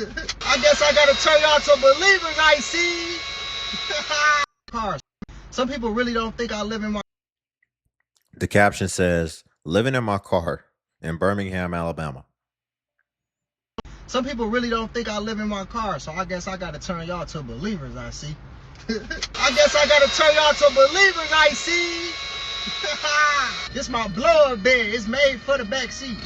I guess I gotta turn y'all to believers, I see. Cars. Some people really don't think I live in my... The caption says, living in my car in Birmingham, Alabama. Some people really don't think I live in my car, so I guess I gotta turn y'all to believers, I see. I guess I gotta turn y'all to believers, I see. This my blow-up bed. It's made for the back seat.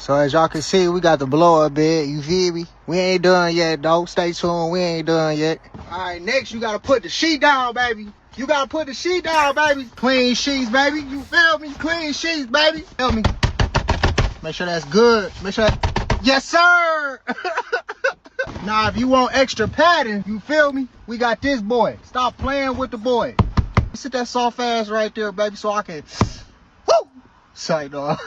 So as y'all can see, we got the blow-up bed, you feel me? We ain't done yet, though. Stay tuned, we ain't done yet. All right, next you gotta put the sheet down, baby. You gotta put the sheet down, baby. Clean sheets, baby. You feel me? Clean sheets, baby. Feel me? Make sure that's good. Make sure that... Yes, sir! Now, if you want extra padding, you feel me? We got this boy. Stop playing with the boy. Sit that soft ass right there, baby, so I can... Woo! Sight dog.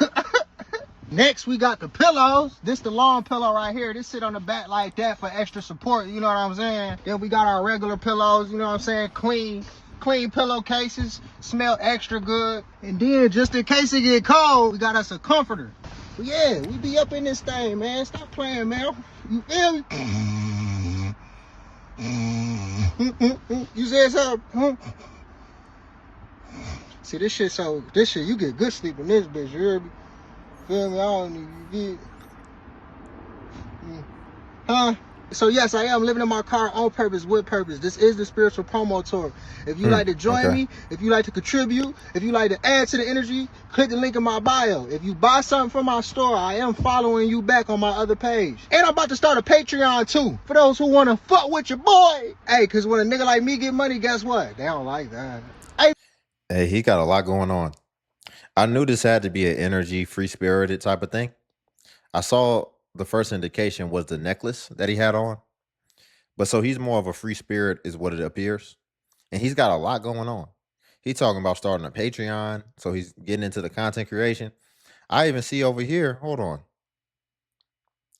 Next, we got the pillows. This the long pillow right here. This sit on the back like that for extra support, you know what I'm saying? Then we got our regular pillows, you know what I'm saying? Clean pillowcases, smell extra good. And then, just in case it get cold, we got us a comforter. But yeah, we be up in this thing, man. Stop playing, man. You feel me? You said something? See, this shit, you get good sleep in this bitch, you hear me? Feel me? I don't need you. Huh? So yes, I am living in my car on purpose, with purpose. This is the spiritual promo tour. If you like to join me, if you like to contribute, if you like to add to the energy, click the link in my bio. If you buy something from my store, I am following you back on my other page. And I'm about to start a Patreon too, for those who want to fuck with your boy. Hey, cause when a nigga like me get money, guess what? They don't like that. Hey, he got a lot going on. I knew this had to be an energy, free-spirited type of thing. I saw the first indication was the necklace that he had on. But so he's more of a free spirit is what it appears. And he's got a lot going on. He's talking about starting a Patreon. So he's getting into the content creation. I even see over here, hold on.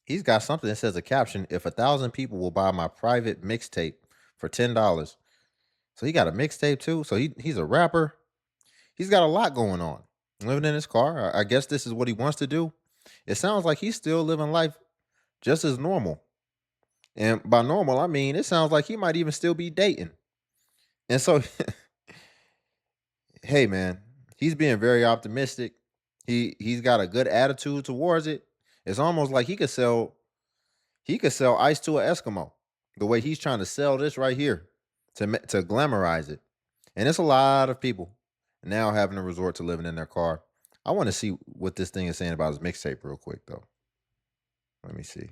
He's got something that says a caption, if 1,000 people will buy my private mixtape for $10. So he got a mixtape too. So he's a rapper. He's got a lot going on. Living in his car. I guess this is what he wants to do. It sounds like he's still living life just as normal. And by normal, I mean, it sounds like he might even still be dating. And so, hey, man, he's being very optimistic. He's got a good attitude towards it. It's almost like he could sell ice to an Eskimo. The way he's trying to sell this right here to glamorize it. And it's a lot of people now having to resort to living in their car. I want to see what this thing is saying about his mixtape real quick, though. Let me see.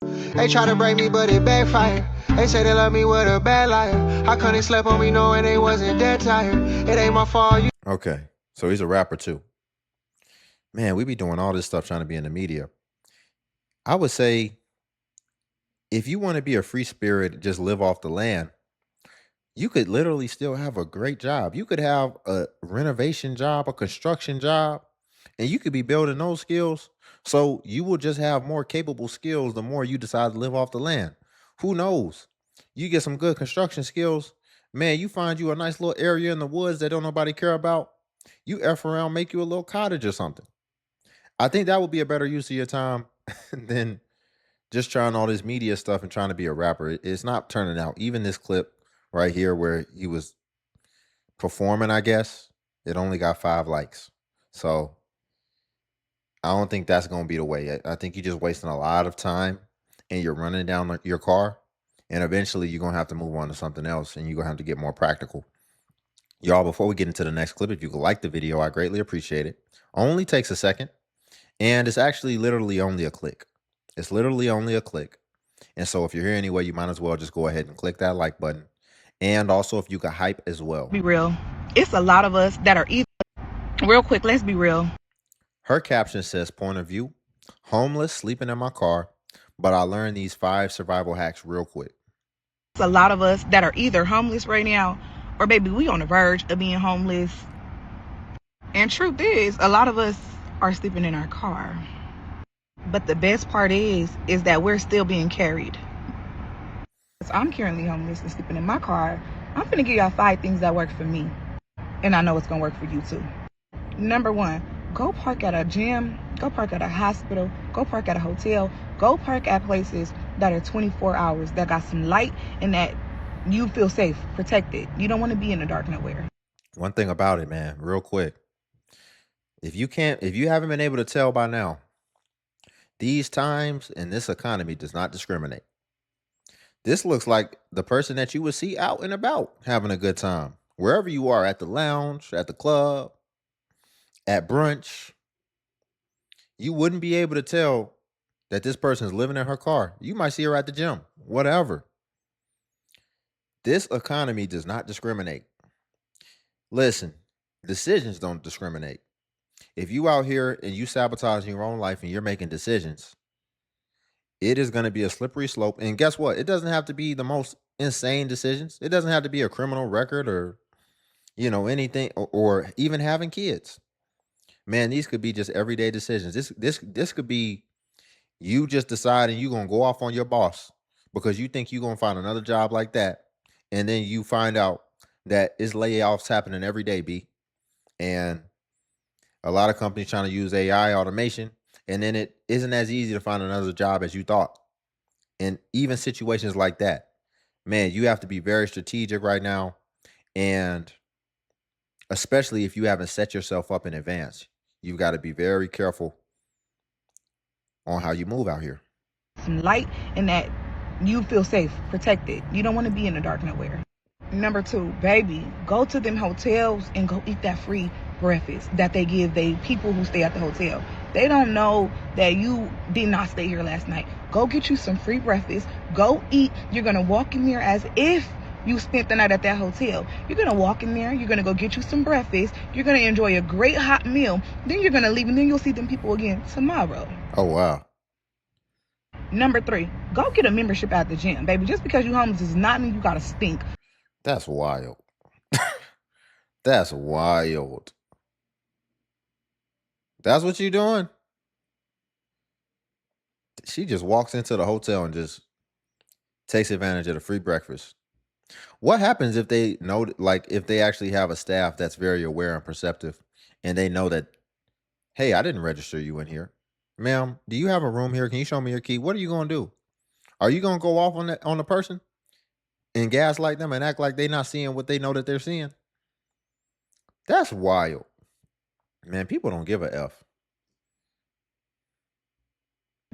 They try to break me, but it backfired. They say they love me with a bad liar. How come they slept on me knowing they wasn't that tired? It ain't my fault. Okay, so he's a rapper too. Man, we be doing all this stuff trying to be in the media. I would say if you want to be a free spirit, just live off the land, you could literally still have a great job. You could have a renovation job, a construction job, and you could be building those skills. So you will just have more capable skills the more you decide to live off the land. Who knows? You get some good construction skills. Man, you find you a nice little area in the woods that don't nobody care about. You F around, make you a little cottage or something. I think that would be a better use of your time than just trying all this media stuff and trying to be a rapper. It's not turning out. Even this clip right here where he was performing, I guess, it only got 5 likes. So I don't think that's going to be the way. I think you're just wasting a lot of time and you're running down your car. And eventually you're going to have to move on to something else and you're going to have to get more practical. Y'all, before we get into the next clip, if you could like the video, I greatly appreciate it. Only takes a second. And it's actually literally only a click. It's literally only a click. And so if you're here anyway, you might as well just go ahead and click that like button. And also if you could hype as well. Be real. It's a lot of us that are either... Real quick, let's be real. Her caption says, point of view, homeless, sleeping in my car, but I learned these 5 survival hacks real quick. It's a lot of us that are either homeless right now, or maybe we on the verge of being homeless. And truth is, a lot of us are sleeping in our car. But the best part is that we're still being carried. I'm currently homeless and sleeping in my car. I'm gonna give y'all 5 things that work for me. And I know it's gonna work for you too. Number 1, go park at a gym, go park at a hospital, Go park at a hotel. Go park at places that are 24 hours, that got some light, and that you feel safe, protected. You don't want to be in the dark nowhere. One thing about it, man, real quick. If you haven't been able to tell by now, these times and this economy does not discriminate. This looks like the person that you would see out and about having a good time. Wherever you are, at the lounge, at the club, at brunch, you wouldn't be able to tell that this person is living in her car. You might see her at the gym, whatever. This economy does not discriminate. Listen, decisions don't discriminate. If you out here and you sabotaging your own life and you're making decisions, it is going to be a slippery slope. And guess what? It doesn't have to be the most insane decisions. It doesn't have to be a criminal record or, anything, or even having kids. Man, these could be just everyday decisions. This could be you just deciding you're going to go off on your boss because you think you're going to find another job like that. And then you find out that it's layoffs happening every day, B. And a lot of companies trying to use AI automation, and then it isn't as easy to find another job as you thought. And even situations like that, man, you have to be very strategic right now. And especially if you haven't set yourself up in advance, you've got to be very careful on how you move out here. Some light, and that you feel safe, protected. You don't want to be in the dark nowhere. Number 2, baby, go to them hotels and go eat that free breakfast that they give the people who stay at the hotel. They don't know that you did not stay here last night. Go get you some free breakfast. Go eat. You're going to walk in there as if you spent the night at that hotel. You're going to walk in there. You're going to go get you some breakfast. You're going to enjoy a great hot meal. Then you're going to leave, and then you'll see them people again tomorrow. Oh, wow. Number 3, go get a membership at the gym, baby. Just because you're homeless does not mean you got to stink. That's wild. That's wild. That's what you're doing? She just walks into the hotel and just takes advantage of the free breakfast. What happens if they know, like, if they actually have a staff that's very aware and perceptive and they know that, hey, I didn't register you in here. Ma'am, do you have a room here? Can you show me your key? What are you going to do? Are you going to go off on the person and gaslight them and act like they're not seeing what they know that they're seeing? That's wild. Man, people don't give a F.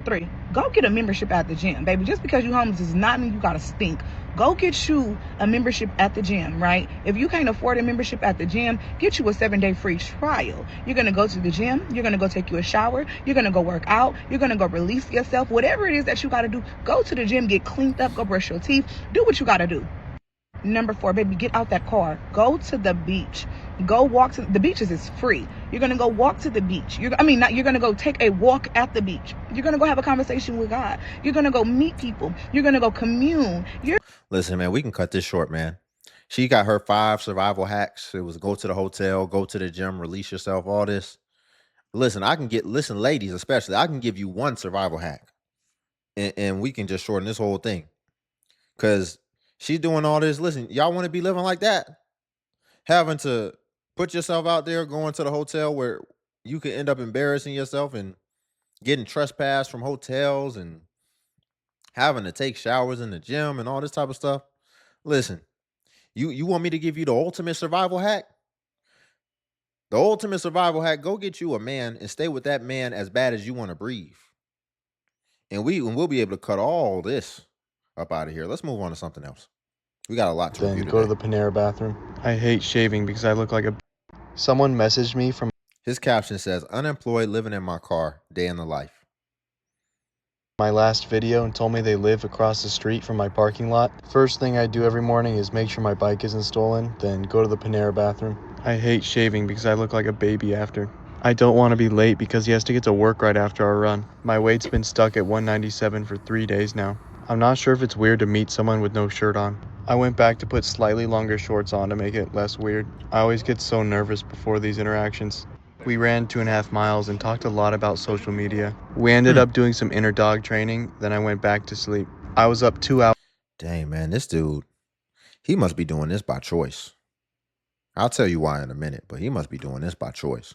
3, go get a membership at the gym, baby. Just because you're homeless does not mean you gotta stink. Go get you a membership at the gym, right? If you can't afford a membership at the gym, get you a 7-day free trial. You're gonna go to the gym. You're gonna go take you a shower. You're gonna go work out. You're gonna go release yourself. Whatever it is that you gotta do, go to the gym, get cleaned up, go brush your teeth, do what you gotta do. Number 4, baby, get out that car. Go to the beach. Go walk to the beaches. Is free. You're gonna go walk to the beach. You're gonna go take a walk at the beach. You're gonna go have a conversation with God. You're gonna go meet people. You're gonna go commune. Listen, man, we can cut this short, man. She got her 5 survival hacks. It was go to the hotel, go to the gym, release yourself, all this. Listen, ladies, especially, I can give you one survival hack. And we can just shorten this whole thing. Because she's doing all this. Listen, y'all want to be living like that? Having to put yourself out there, going to the hotel where you could end up embarrassing yourself and getting trespassed from hotels and having to take showers in the gym and all this type of stuff. Listen, you want me to give you the ultimate survival hack? The ultimate survival hack, go get you a man and stay with that man as bad as you want to breathe. And we'll be able to cut all this up out of here. Let's move on to something else. We got a lot to review today. Go to the Panera bathroom. I hate shaving because I look like a... Someone messaged me from... His caption says, unemployed, living in my car, day in the life. My last video and told me they live across the street from my parking lot. First thing I do every morning is make sure my bike isn't stolen, then go to the Panera bathroom. I hate shaving because I look like a baby after. I don't want to be late because he has to get to work right after our run. My weight's been stuck at 197 for 3 days now. I'm not sure if it's weird to meet someone with no shirt on. I went back to put slightly longer shorts on to make it less weird. I always get so nervous before these interactions. We ran 2.5 miles and talked a lot about social media. We ended up doing some inner dog training, then I went back to sleep. I was up 2 hours. Dang, man, this dude, he must be doing this by choice. I'll tell you why in a minute, but he must be doing this by choice.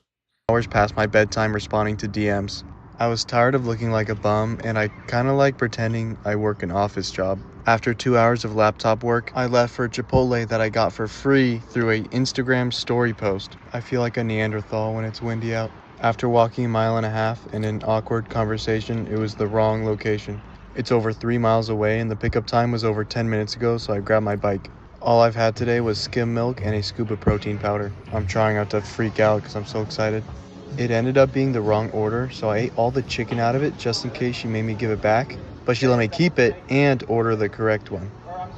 Hours past my bedtime responding to DMs. I was tired of looking like a bum, and I kind of like pretending I work an office job. After 2 hours of laptop work, I left for Chipotle that I got for free through a Instagram story post. I feel like a Neanderthal when it's windy out. After walking a mile and a half in an awkward conversation, it was the wrong location. It's over 3 miles away, and the pickup time was over 10 minutes ago, so I grabbed my bike. All I've had today was skim milk and a scoop of protein powder. I'm trying not to freak out because I'm so excited. It ended up being the wrong order, so I ate all the chicken out of it just in case she made me give it back, but she let me keep it and order the correct one.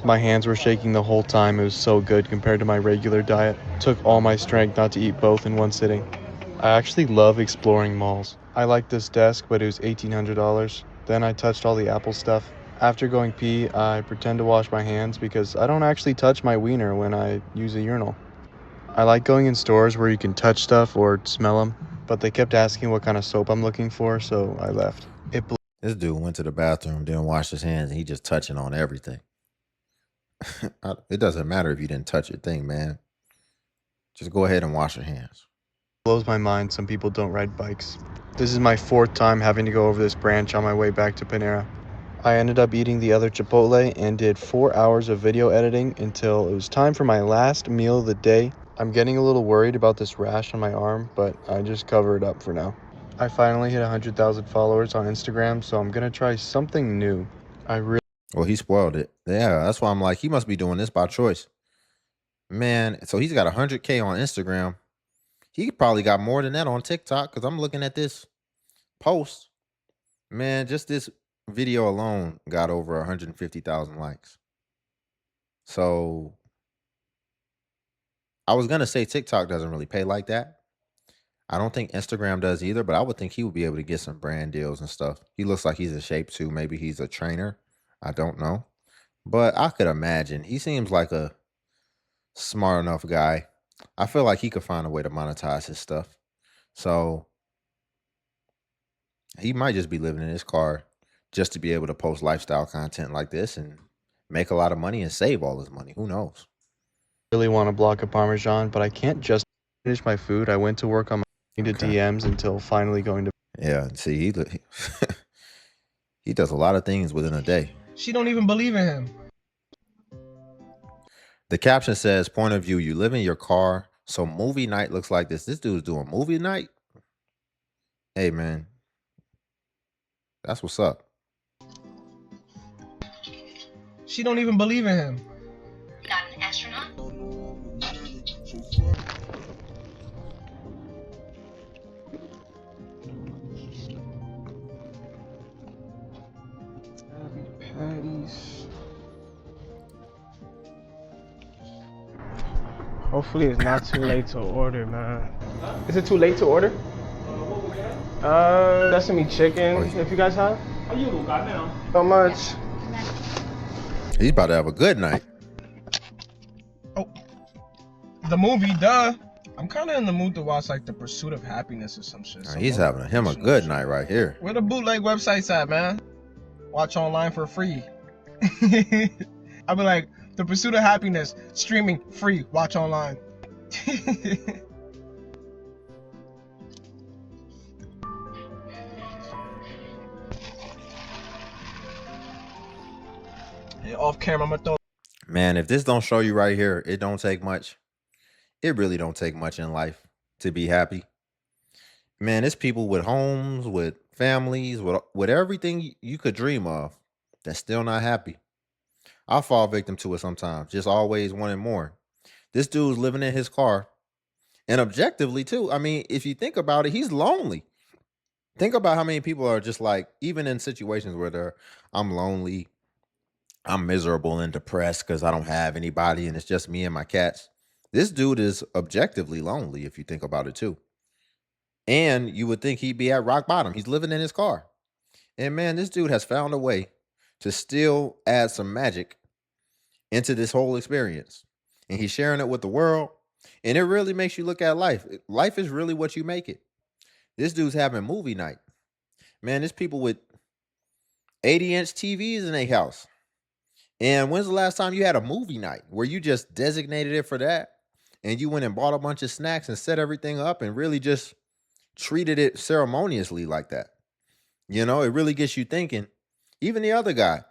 My hands were shaking the whole time. It was so good compared to my regular diet. It took all my strength not to eat both in one sitting. I actually love exploring malls. I liked this desk, but it was $1,800. Then I touched all the Apple stuff. After going pee, I pretend to wash my hands because I don't actually touch my wiener when I use a urinal. I like going in stores where you can touch stuff or smell them, but they kept asking what kind of soap I'm looking for, so I left. This dude went to the bathroom, didn't wash his hands, and he just touching on everything. It doesn't matter if you didn't touch your thing, man. Just go ahead and wash your hands. Blows my mind some people don't ride bikes. This is my 4th time having to go over this branch on my way back to Panera. I ended up eating the other Chipotle and did 4 hours of video editing until it was time for my last meal of the day. I'm getting a little worried about this rash on my arm, but I just cover it up for now. I finally hit 100,000 followers on Instagram, so I'm gonna try something new. Well, he spoiled it. Yeah, that's why I'm like, he must be doing this by choice. Man, so he's got 100K on Instagram. He probably got more than that on TikTok because I'm looking at this post. Man, just this video alone got over 150,000 likes. So I was going to say TikTok doesn't really pay like that. I don't think Instagram does either, but I would think he would be able to get some brand deals and stuff. He looks like he's in shape too. Maybe he's a trainer. I don't know. But I could imagine. He seems like a smart enough guy. I feel like he could find a way to monetize his stuff. So he might just be living in his car just to be able to post lifestyle content like this and make a lot of money and save all his money. Who knows? Really want a block of Parmesan, but I can't just finish my food. I went to work on my DMs until finally going to. Yeah, see, he does a lot of things within a day. She don't even believe in him. The caption says, point of view, you live in your car, so movie night looks like this. This dude's doing movie night? Hey, man. That's what's up. She don't even believe in him. Not an astronaut? Patties. Hopefully it's not too late to order, man. Is it too late to order? Sesame chicken, if you guys have. How much? He's about to have a good night. Oh, the movie, duh. I'm kind of in the mood to watch like The Pursuit of Happiness or some shit. He's having him a good night right here. Where the bootleg websites at, man? Watch online for free. I'll be like, The Pursuit of Happiness, streaming free, watch online. Hey, off camera, I'm gonna throw. Man, if this don't show you right here, it don't take much. It really don't take much in life to be happy. Man, it's people with homes, with families, with everything you could dream of that's still not happy. I fall victim to it sometimes, just always wanting more. This dude's living in his car. And objectively, too, I mean, if you think about it, he's lonely. Think about how many people are just like, even in situations where I'm lonely, I'm miserable and depressed because I don't have anybody and it's just me and my cats. This dude is objectively lonely if you think about it, too. And you would think he'd be at rock bottom. He's living in his car. And man, this dude has found a way to still add some magic into this whole experience. And he's sharing it with the world. And it really makes you look at life. Life is really what you make it. This dude's having movie night. Man, there's people with 80-inch TVs in their house. And when's the last time you had a movie night where you just designated it for that? And you went and bought a bunch of snacks and set everything up and really just treated it ceremoniously like that. It really gets you thinking. Even the other guy,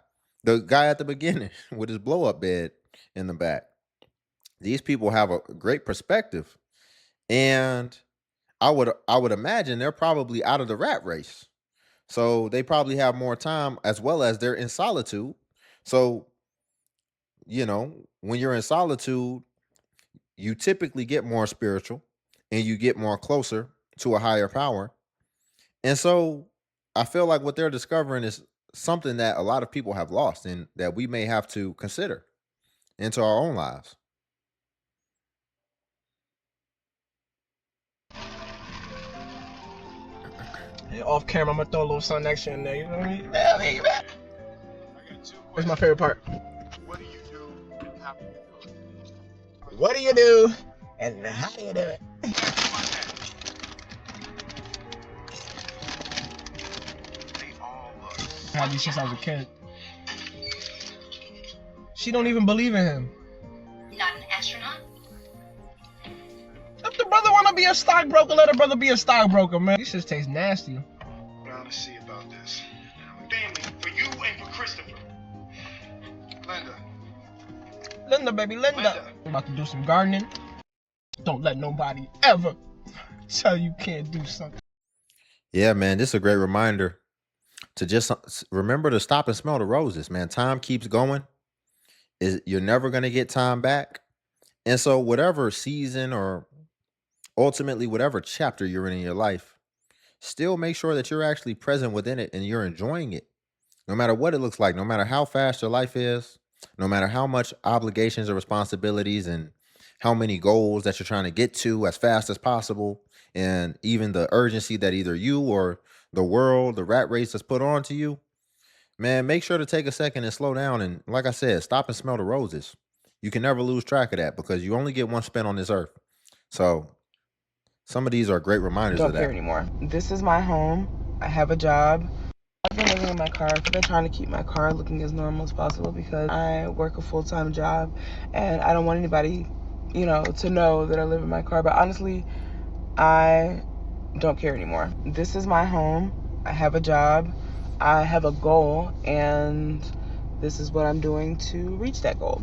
the guy at the beginning with his blow up bed in the back, these people have a great perspective. And I would imagine they're probably out of the rat race. So they probably have more time as well as they're in solitude. So, when you're in solitude, you typically get more spiritual and you get more closer to a higher power. And so I feel like what they're discovering is something that a lot of people have lost and that we may have to consider into our own lives. Yeah, off camera, I'm gonna throw a little something extra in there. You know what I mean? Yeah, man, What's my favorite part? What do you do? How do you do it? What do you do? And how do you do it? I had these since I was a kid. She don't even believe in him. Not an astronaut? If the brother wanna be a stockbroker, let a brother be a stockbroker, man. These shit taste nasty. Trying to see about this. Family, for you and for Christopher. Linda, baby, Linda. I'm about to do some gardening. Don't let nobody ever tell you can't do something. Yeah, man, this is a great reminder to just remember to stop and smell the roses, man. Time keeps going. You're never going to get time back. And so whatever season or ultimately whatever chapter you're in your life, still make sure that you're actually present within it and you're enjoying it. No matter what it looks like, no matter how fast your life is, no matter how much obligations or responsibilities and how many goals that you're trying to get to as fast as possible, and even the urgency that either you or the world, the rat race has put onto you, man, make sure to take a second and slow down. And like I said, stop and smell the roses. You can never lose track of that because you only get one spin on this earth. So some of these are great reminders Don't of care that. anymore. This is my home. I have a job. I've been living in my car. I've been trying to keep my car looking as normal as possible because I work a full-time job and I don't want anybody, to know that I live in my car. But honestly, I don't care anymore. This is my home. I have a job. I have a goal, and this is what I'm doing to reach that goal.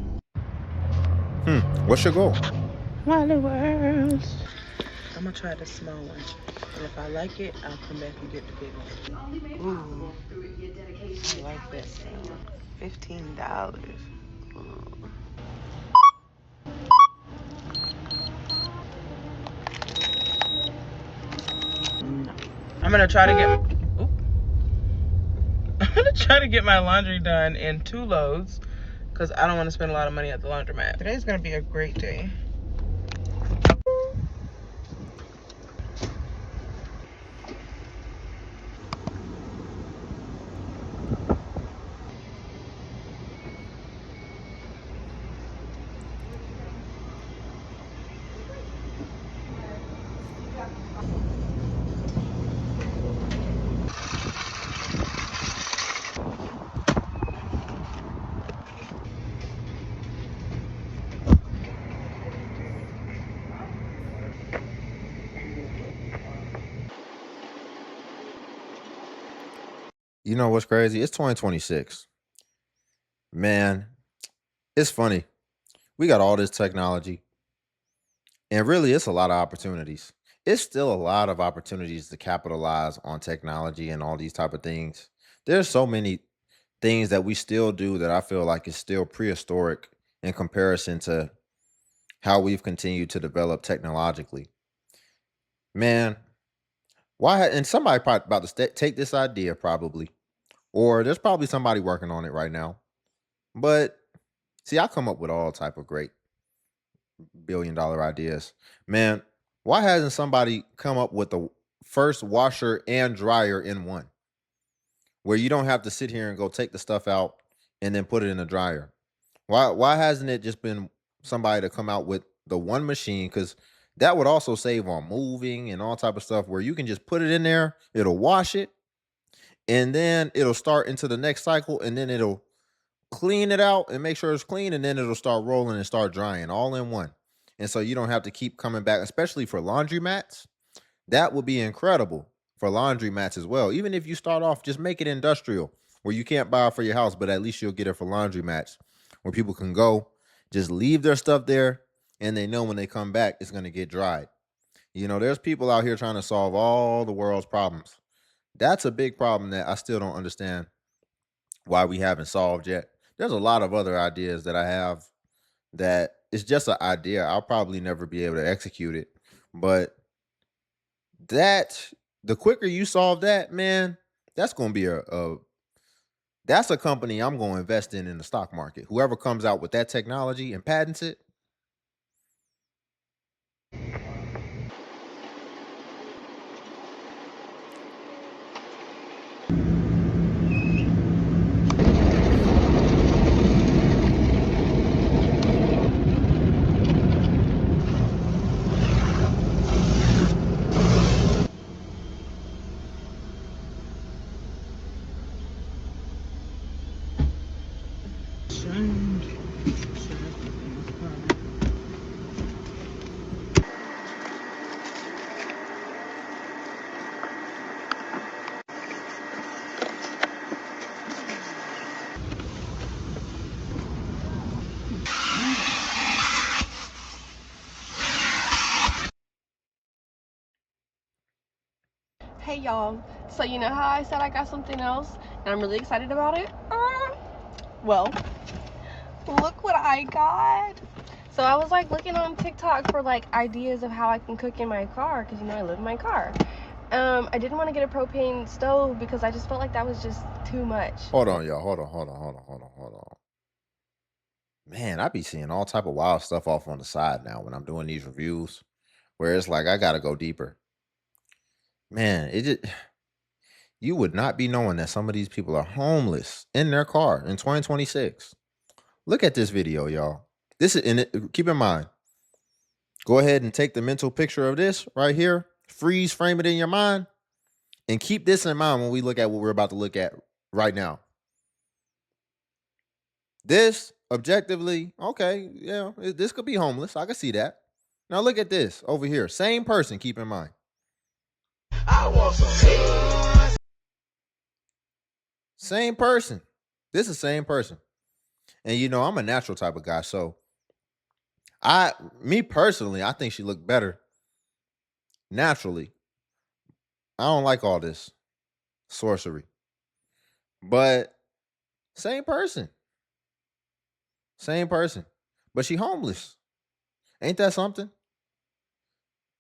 What's your goal? Smiley world. I'm gonna try the small one, and if I like it, I'll come back and get the big one. Ooh, I like that sound. $15. Ooh. No. I'm gonna try to get my laundry done in 2 loads because I don't want to spend a lot of money at the laundromat. Today's gonna be a great day. You know what's crazy? It's 2026. Man, it's funny. We got all this technology, and really, it's a lot of opportunities. It's still a lot of opportunities to capitalize on technology and all these type of things. There's so many things that we still do that I feel like is still prehistoric in comparison to how we've continued to develop technologically. Man, and somebody probably about to take this idea probably, or there's probably somebody working on it right now. But see, I come up with all type of great billion-dollar ideas. Man, why hasn't somebody come up with the first washer and dryer in one? Where you don't have to sit here and go take the stuff out and then put it in the dryer. Why hasn't it just been somebody to come out with the one machine? Because that would also save on moving and all type of stuff where you can just put it in there, it'll wash it, and then it'll start into the next cycle, and then it'll clean it out and make sure it's clean, and then it'll start rolling and start drying all in one. And so you don't have to keep coming back, especially for laundry mats. That would be incredible. for laundry mats as well. Even if you start off, just make it industrial where you can't buy it for your house, but at least you'll get it for laundry mats where people can go, just leave their stuff there, and they know when they come back, it's going to get dried. You know, there's people out here trying to solve all the world's problems. That's a big problem that I still don't understand why we haven't solved yet. There's a lot of other ideas that I have that it's just an idea. I'll probably never be able to execute it. But that the quicker you solve that, man, that's going to be that's a company I'm going to invest in the stock market. Whoever comes out with that technology and patents it. Hey y'all, so you know how I said I got something else and I'm really excited about it? Well, look what I got. So I was like looking on TikTok for like ideas of how I can cook in my car because you know I live in my car. I didn't want to get a propane stove because I just felt like that was just too much. Hold on, y'all. Hold on. Man, I be seeing all type of wild stuff off on the side now when I'm doing these reviews, where it's like I gotta go deeper. Man, you would not be knowing that some of these people are homeless in their car in 2026. Look at this video, y'all. This is in it. Keep in mind. Go ahead and take the mental picture of this right here. Freeze, frame it in your mind, and keep this in mind when we look at what we're about to look at right now. This objectively, okay, yeah, this could be homeless. I can see that. Now look at this over here. Same person, keep in mind. I want some. Same person. This is the same person. And you know, I'm a natural type of guy, so me personally, I think she looked better naturally. I don't like all this sorcery. But same person. Same person. But she homeless. Ain't that something?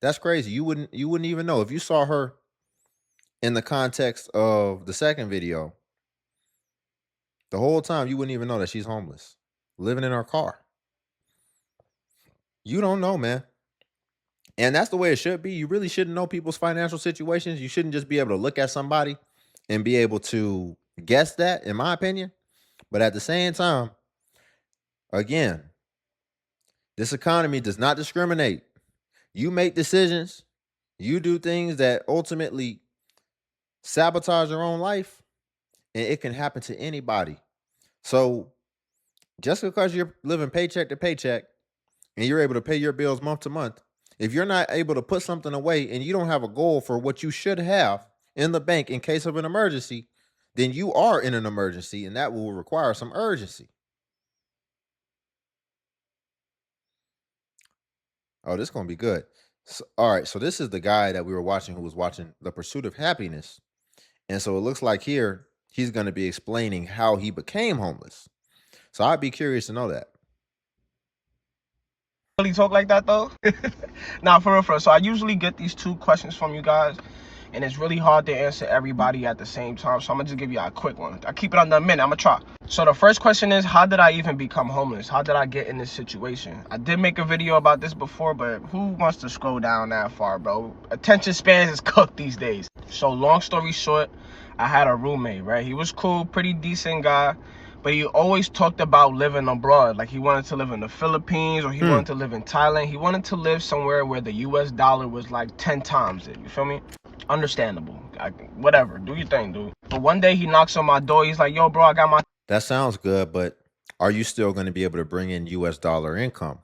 That's crazy. You wouldn't even know if you saw her in the context of the second video. The whole time you wouldn't even know that she's homeless, living in her car. You don't know, man. And that's the way it should be. You really shouldn't know people's financial situations. You shouldn't just be able to look at somebody and be able to guess that, in my opinion. But at the same time, again, this economy does not discriminate. You make decisions, you do things that ultimately sabotage your own life, and it can happen to anybody. So just because you're living paycheck to paycheck and you're able to pay your bills month to month, if you're not able to put something away and you don't have a goal for what you should have in the bank in case of an emergency, then you are in an emergency, and that will require some urgency. Oh, this is going to be good. So, all right, so this is the guy that we were watching who was watching The Pursuit of Happiness. And so it looks like here he's going to be explaining how he became homeless. So I'd be curious to know that. Really talk like that though? Nah, for real. So I usually get these two questions from you guys, and it's really hard to answer everybody at the same time. So I'm gonna just give you a quick one. I keep it under a minute. I'm gonna try. So the first question is, how did I even become homeless? How did I get in this situation? I did make a video about this before, but who wants to scroll down that far, bro? Attention spans is cooked these days. So long story short, I had a roommate, right? He was cool, pretty decent guy. But he always talked about living abroad. Like he wanted to live in the Philippines or he wanted to live in Thailand. He wanted to live somewhere where the US dollar was like 10 times it. You feel me? Understandable. Whatever. Do your thing, dude. But one day he knocks on my door. He's like, yo, bro, I got my... That sounds good, but are you still going to be able to bring in US dollar income?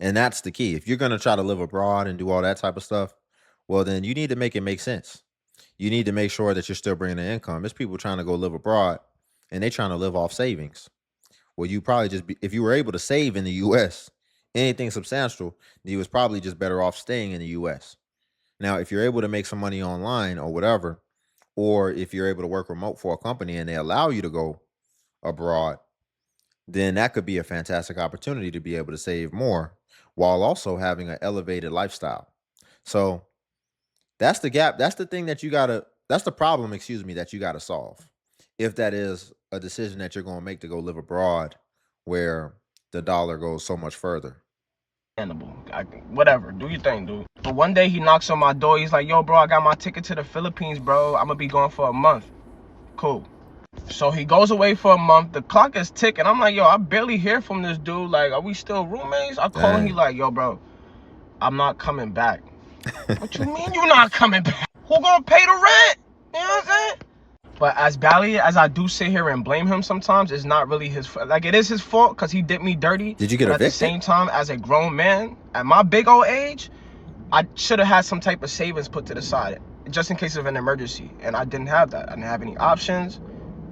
And that's the key. If you're going to try to live abroad and do all that type of stuff, well, then you need to make it make sense. You need to make sure that you're still bringing in income. There's people trying to go live abroad and they trying to live off savings. Well, you probably just be, if you were able to save in the US, anything substantial, you was probably just better off staying in the US. Now, if you're able to make some money online or whatever, or if you're able to work remote for a company and they allow you to go abroad, then that could be a fantastic opportunity to be able to save more while also having an elevated lifestyle. So that's the gap. That's the thing that that's the problem, excuse me, that you gotta solve. If that is a decision that you're gonna make to go live abroad where the dollar goes so much further. Whatever, do your thing, dude. But one day he knocks on my door. He's like, yo, bro, I got my ticket to the Philippines, bro. I'm gonna be going for a month. Cool. So he goes away for a month. The clock is ticking. I'm like, yo, I barely hear from this dude. Like, are we still roommates? I call him. He like, yo, bro, I'm not coming back. What you mean you're not coming back? Who gonna pay the rent? You know what I'm saying? But as badly as I do sit here and blame him sometimes, it's not really his fault. Like, it is his fault because he did me dirty. Did you get evicted? At the same time, as a grown man, at my big old age, I should have had some type of savings put to the side, just in case of an emergency. And I didn't have that. I didn't have any options.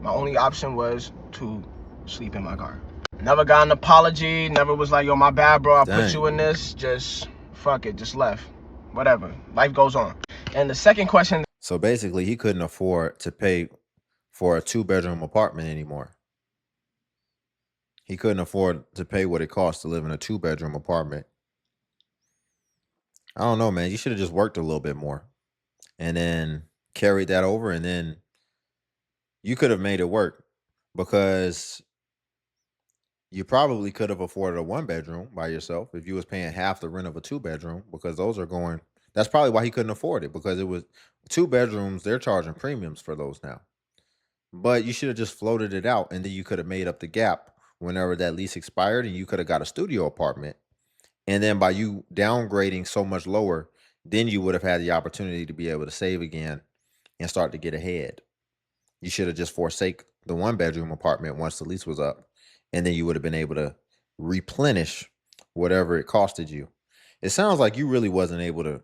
My only option was to sleep in my car. Never got an apology. Never was like, yo, my bad, bro. I put you in this. Just fuck it. Just left. Whatever. Life goes on. And the second question. So basically, he couldn't afford to pay for a 2-bedroom apartment anymore. He couldn't afford to pay what it costs to live in a 2-bedroom apartment. I don't know, man. You should have just worked a little bit more and then carried that over, and then you could have made it work because you probably could have afforded a 1-bedroom by yourself if you was paying half the rent of a 2-bedroom, because those are going. That's probably why he couldn't afford it, because it was 2 bedrooms. They're charging premiums for those now. But you should have just floated it out, and then you could have made up the gap whenever that lease expired, and you could have got a studio apartment. And then by you downgrading so much lower, then you would have had the opportunity to be able to save again and start to get ahead. You should have just forsake the 1-bedroom apartment once the lease was up, and then you would have been able to replenish whatever it costed you. It sounds like you really wasn't able to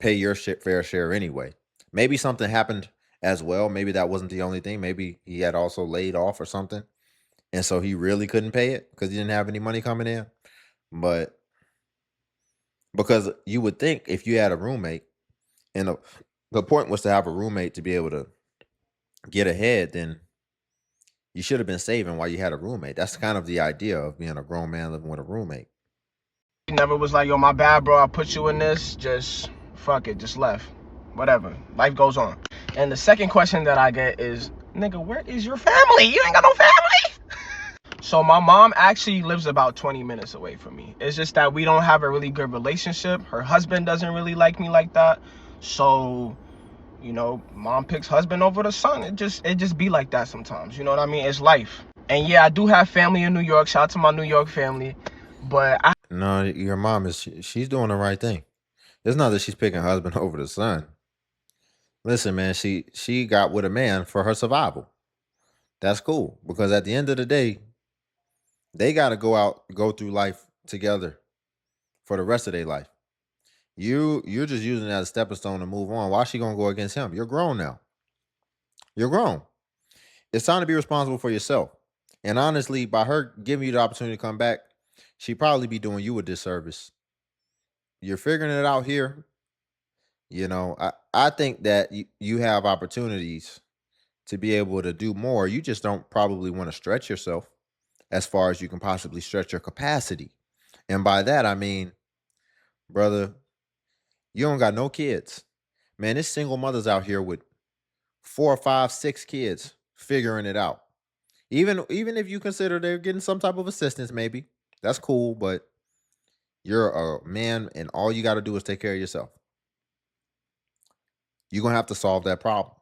pay your fair share anyway. Maybe something happened as well. Maybe that wasn't the only thing. Maybe he had also laid off or something, and so he really couldn't pay it because he didn't have any money coming in. But because you would think if you had a roommate, and the point was to have a roommate to be able to get ahead, then you should have been saving while you had a roommate. That's kind of the idea of being a grown man living with a roommate. He never was like, yo, my bad, bro. I put you in this. Just fuck it. Just left. Whatever. Life goes on. And the second question that I get is, nigga, where is your family? You ain't got no family? So my mom actually lives about 20 minutes away from me. It's just that we don't have a really good relationship. Her husband doesn't really like me like that. So, you know, mom picks husband over the son. It just be like that sometimes. You know what I mean? It's life. And yeah, I do have family in New York. Shout out to my New York family. But No, your mom she's doing the right thing. It's not that she's picking husband over the son. Listen, man, she got with a man for her survival. That's cool, because at the end of the day, they got to go through life together for the rest of their life. You're just using that as a stepping stone to move on. Why is she gonna go against him? You're grown now. You're grown. It's time to be responsible for yourself. And honestly, by her giving you the opportunity to come back, she'd probably be doing you a disservice. You're figuring it out here. You know, I think that you have opportunities to be able to do more. You just don't probably want to stretch yourself as far as you can possibly stretch your capacity. And by that, I mean, brother, you don't got no kids. Man, there's single mothers out here with 4, 5, 6 kids figuring it out. Even if you consider they're getting some type of assistance, maybe that's cool, but you're a man and all you got to do is take care of yourself. You're going to have to solve that problem.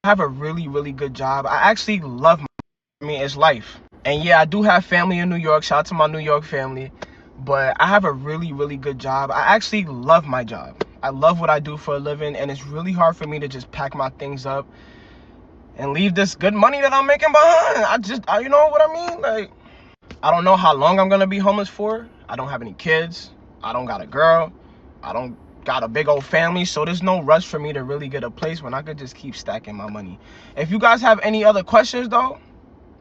I have a really, really good job. I actually love it's life. And yeah, I do have family in New York. Shout out to my New York family. But I have a really, really good job. I actually love my job. I love what I do for a living, and it's really hard for me to just pack my things up and leave this good money that I'm making behind. You know what I mean? Like, I don't know how long I'm gonna be homeless for. I don't have any kids. I don't got a girl. I don't got a big old family, so there's no rush for me to really get a place when I could just keep stacking my money. If you guys have any other questions though,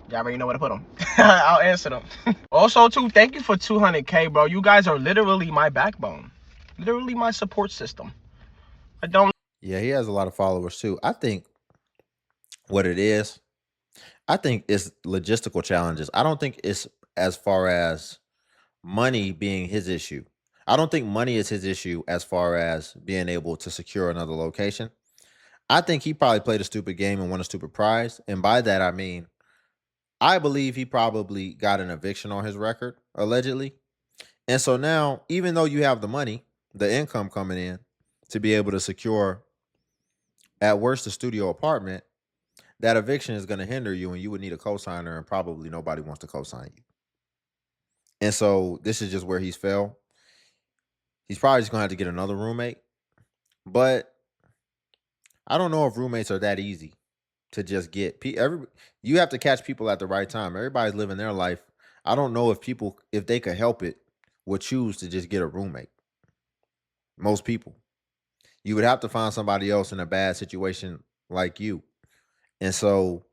y'all already know where to put them. I'll answer them. Also too, thank you for 200K, bro. You guys are literally my backbone, literally my support system. Yeah, he has a lot of followers too. I think what it is, I think it's logistical challenges. I don't think it's as far as money being his issue. I don't think money is his issue as far as being able to secure another location. I think he probably played a stupid game and won a stupid prize. And by that, I mean, I believe he probably got an eviction on his record, allegedly. And so now, even though you have the money, the income coming in to be able to secure, at worst, a studio apartment, that eviction is going to hinder you and you would need a cosigner, and probably nobody wants to cosign you. And so this is just where he's failed. He's probably just going to have to get another roommate. But I don't know if roommates are that easy to just get. You have to catch people at the right time. Everybody's living their life. I don't know if people, if they could help it, would choose to just get a roommate. Most people. You would have to find somebody else in a bad situation like you. And so,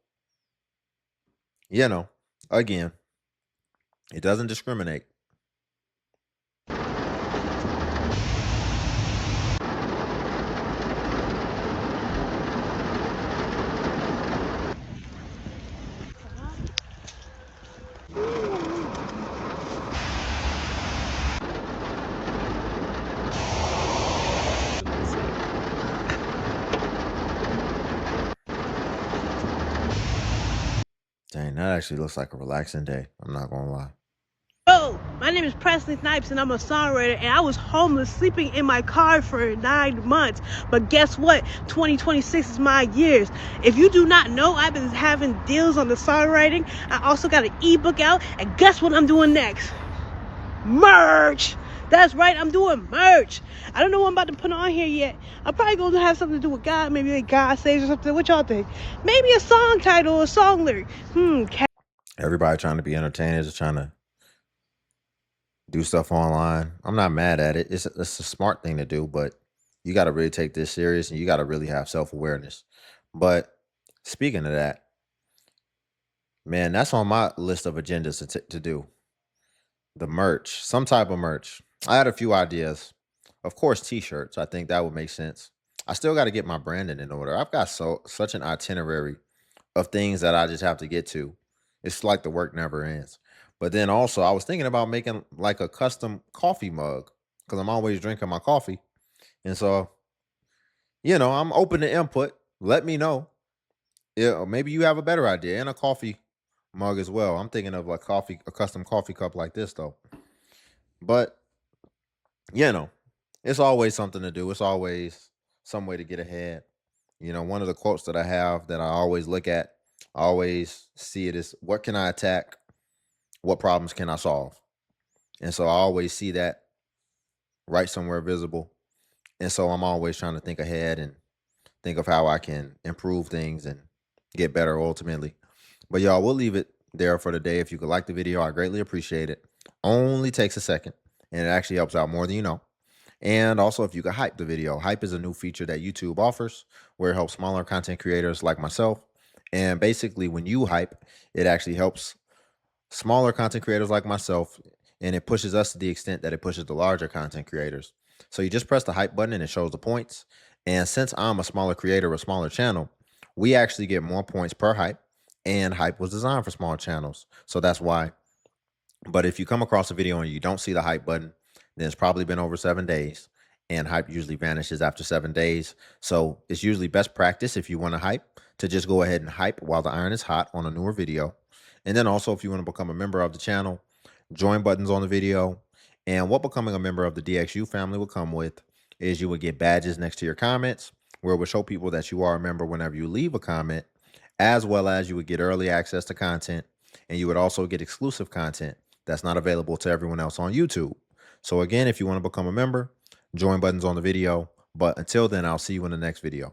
again, it doesn't discriminate. Dang, that actually looks like a relaxing day. I'm not going to lie. Hello, my name is Presley Snipes and I'm a songwriter, and I was homeless sleeping in my car for 9 months. But guess what? 2026 is my years. If you do not know, I've been having deals on the songwriting. I also got an ebook out, and guess what I'm doing next? Merch! That's right, I'm doing merch. I don't know what I'm about to put on here yet. I'm probably going to have something to do with God, maybe like God saves or something. What y'all think? Maybe a song title or a song lyric. Everybody trying to be entertainers is trying to do stuff online. I'm not mad at it. It's a smart thing to do, but you got to really take this serious and you got to really have self-awareness. But speaking of that, man, that's on my list of agendas to do. The merch, some type of merch. I had a few ideas. Of course, t-shirts. I think that would make sense. I still got to get my branding in order. I've got such an itinerary of things that I just have to get to. It's like the work never ends. But then also, I was thinking about making like a custom coffee mug because I'm always drinking my coffee. And so, I'm open to input. Let me know. Yeah, maybe you have a better idea, and a coffee mug as well. I'm thinking of like a custom coffee cup like this though. But, it's always something to do. It's always some way to get ahead. One of the quotes that I have that I always look at, I always see it as, what can I attack? What problems can I solve? And so I always see that right somewhere visible. And so I'm always trying to think ahead and think of how I can improve things and get better ultimately. But y'all, we'll leave it there for today. If you could like the video, I greatly appreciate it. Only takes a second, and it actually helps out more than you know. And also, if you could hype the video. Hype is a new feature that YouTube offers where it helps smaller content creators like myself. And basically, when you hype, it actually helps smaller content creators like myself, and it pushes us to the extent that it pushes the larger content creators. So you just press the hype button and it shows the points. And since I'm a smaller creator, a smaller channel, we actually get more points per hype, and hype was designed for small channels. So that's why. But if you come across a video and you don't see the hype button, then it's probably been over 7 days, and hype usually vanishes after 7 days. So it's usually best practice, if you want to hype, to just go ahead and hype while the iron is hot on a newer video. And then also, if you want to become a member of the channel, join buttons on the video. And what becoming a member of the DXU family will come with is you would get badges next to your comments, where it will show people that you are a member whenever you leave a comment, as well as you would get early access to content, and you would also get exclusive content that's not available to everyone else on YouTube. So again, if you want to become a member, join buttons on the video. But until then, I'll see you in the next video.